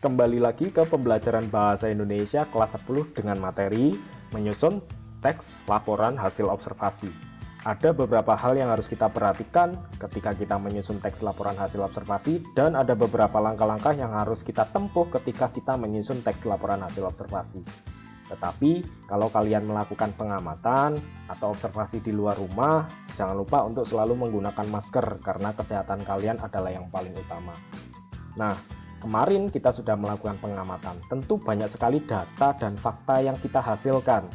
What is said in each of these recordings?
kembali lagi ke pembelajaran Bahasa Indonesia kelas 10 dengan materi menyusun teks laporan hasil observasi. Ada beberapa hal yang harus kita perhatikan ketika kita menyusun teks laporan hasil observasi, dan ada beberapa langkah-langkah yang harus kita tempuh ketika kita menyusun teks laporan hasil observasi. Tetapi kalau kalian melakukan pengamatan atau observasi di luar rumah, jangan lupa untuk selalu menggunakan masker karena kesehatan kalian adalah yang paling utama. Nah, kemarin kita sudah melakukan pengamatan. Tentu banyak sekali data dan fakta yang kita hasilkan.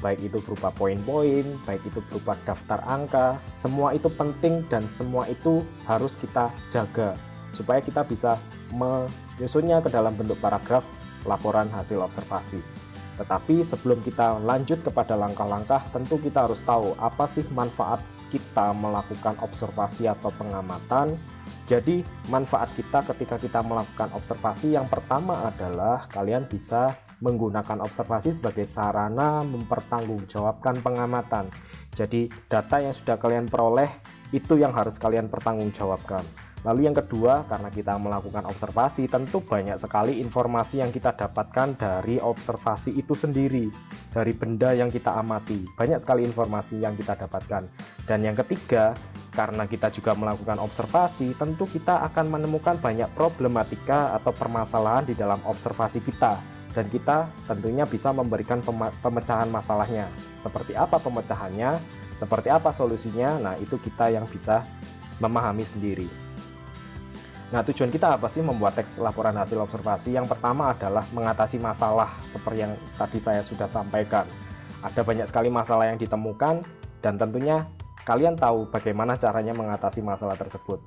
Baik itu berupa poin-poin, baik itu berupa daftar angka, semua itu penting dan semua itu harus kita jaga supaya kita bisa menyusunnya ke dalam bentuk paragraf laporan hasil observasi. Tetapi sebelum kita lanjut kepada langkah-langkah, tentu kita harus tahu apa sih manfaat kita melakukan observasi atau pengamatan. Jadi manfaat kita ketika kita melakukan observasi yang pertama adalah kalian bisa menggunakan observasi sebagai sarana mempertanggungjawabkan pengamatan. Jadi data yang sudah kalian peroleh itu yang harus kalian pertanggungjawabkan. Lalu yang kedua, karena kita melakukan observasi, tentu banyak sekali informasi yang kita dapatkan dari observasi itu sendiri, dari benda yang kita amati. Banyak sekali informasi yang kita dapatkan. Dan yang ketiga, karena kita juga melakukan observasi, tentu kita akan menemukan banyak problematika atau permasalahan di dalam observasi kita. Dan kita tentunya bisa memberikan pemecahan masalahnya. Seperti apa pemecahannya, seperti apa solusinya, nah itu kita yang bisa memahami sendiri. Nah, tujuan kita apa sih membuat teks laporan hasil observasi? Yang pertama adalah mengatasi masalah seperti yang tadi saya sudah sampaikan. Ada banyak sekali masalah yang ditemukan dan tentunya kalian tahu bagaimana caranya mengatasi masalah tersebut.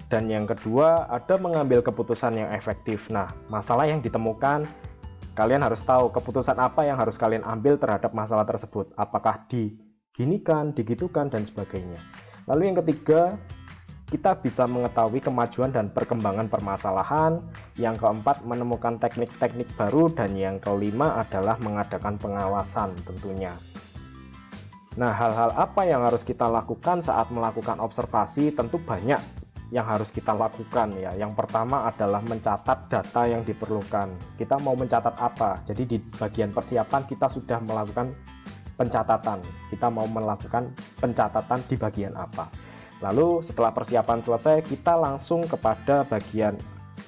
Dan yang kedua, ada mengambil keputusan yang efektif. Nah, masalah yang ditemukan, kalian harus tahu keputusan apa yang harus kalian ambil terhadap masalah tersebut. Apakah diginikan, digitukan, dan sebagainya. Lalu yang ketiga, kita bisa mengetahui kemajuan dan perkembangan permasalahan. Yang keempat, menemukan teknik-teknik baru. Dan yang kelima adalah mengadakan pengawasan tentunya. Nah, hal-hal apa yang harus kita lakukan saat melakukan observasi? Tentu banyak yang harus kita lakukan ya. Yang pertama adalah mencatat data yang diperlukan. Kita mau mencatat apa? Jadi di bagian persiapan kita sudah melakukan pencatatan. Kita mau melakukan pencatatan di bagian apa? Lalu setelah persiapan selesai, kita langsung kepada bagian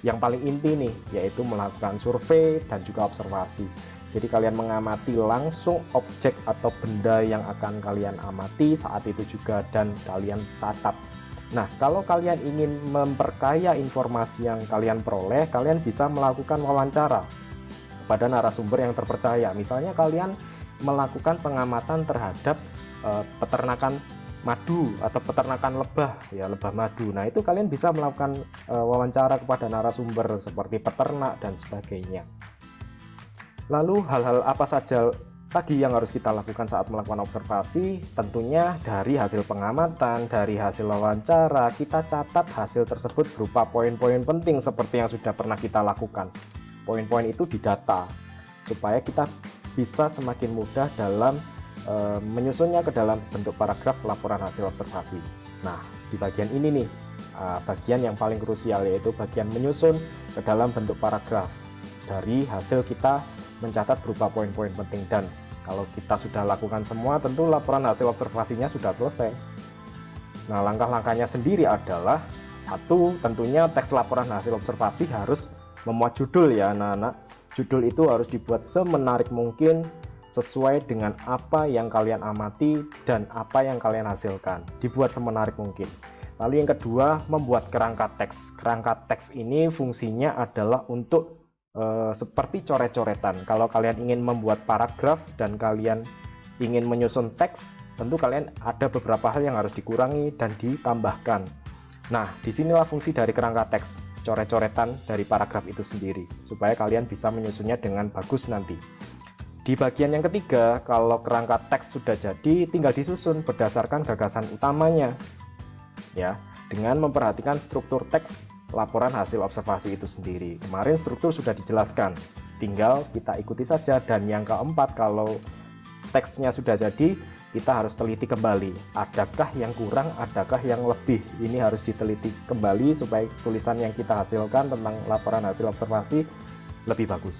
yang paling inti nih, yaitu melakukan survei dan juga observasi. Jadi kalian mengamati langsung objek atau benda yang akan kalian amati saat itu juga, dan kalian catat. Nah, kalau kalian ingin memperkaya informasi yang kalian peroleh, kalian bisa melakukan wawancara kepada narasumber yang terpercaya. Misalnya kalian melakukan pengamatan terhadap peternakan madu atau peternakan lebah, ya lebah madu. Nah, itu kalian bisa melakukan wawancara kepada narasumber seperti peternak dan sebagainya. Lalu hal-hal apa saja lagi yang harus kita lakukan saat melakukan observasi? Tentunya dari hasil pengamatan, dari hasil wawancara, kita catat hasil tersebut berupa poin-poin penting seperti yang sudah pernah kita lakukan. Poin-poin itu didata supaya kita bisa semakin mudah dalam menyusunnya ke dalam bentuk paragraf laporan hasil observasi. Nah, di bagian ini nih, bagian yang paling krusial, yaitu bagian menyusun ke dalam bentuk paragraf dari hasil kita mencatat berupa poin-poin penting. Dan kalau kita sudah lakukan semua, tentu laporan hasil observasinya sudah selesai. Nah, langkah-langkahnya sendiri adalah satu, tentunya teks laporan hasil observasi harus memuat judul ya anak-anak. Judul itu harus dibuat semenarik mungkin, sesuai dengan apa yang kalian amati dan apa yang kalian hasilkan. Dibuat semenarik mungkin. Lalu yang kedua, membuat kerangka teks. Kerangka teks ini fungsinya adalah untuk seperti coret-coretan. Kalau kalian ingin membuat paragraf dan kalian ingin menyusun teks, tentu kalian ada beberapa hal yang harus dikurangi dan ditambahkan. Nah, disinilah fungsi dari kerangka teks, coret-coretan dari paragraf itu sendiri, supaya kalian bisa menyusunnya dengan bagus nanti. Di bagian yang ketiga, kalau kerangka teks sudah jadi, tinggal disusun berdasarkan gagasan utamanya, ya, dengan memperhatikan struktur teks laporan hasil observasi itu sendiri. Kemarin struktur sudah dijelaskan, tinggal kita ikuti saja. Dan yang keempat, kalau teksnya sudah jadi, kita harus teliti kembali. Adakah yang kurang, adakah yang lebih? Ini harus diteliti kembali supaya tulisan yang kita hasilkan tentang laporan hasil observasi lebih bagus.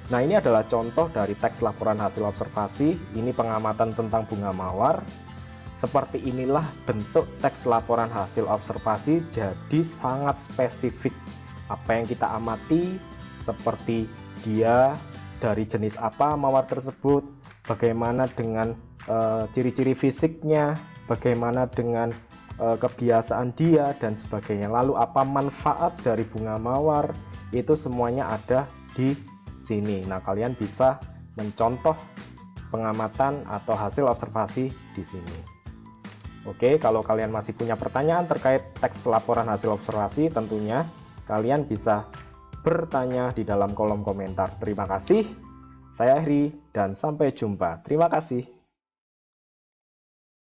Nah, ini adalah contoh dari teks laporan hasil observasi. Ini pengamatan tentang bunga mawar. Seperti inilah bentuk teks laporan hasil observasi, jadi sangat spesifik. Apa yang kita amati, seperti dia dari jenis apa mawar tersebut, bagaimana dengan ciri-ciri fisiknya, bagaimana dengan kebiasaan dia, dan sebagainya. Lalu apa manfaat dari bunga mawar, itu semuanya ada di sini. Nah, kalian bisa mencontoh pengamatan atau hasil observasi di sini. Oke, kalau kalian masih punya pertanyaan terkait teks laporan hasil observasi, tentunya kalian bisa bertanya di dalam kolom komentar. Terima kasih. Saya Heri dan sampai jumpa. Terima kasih.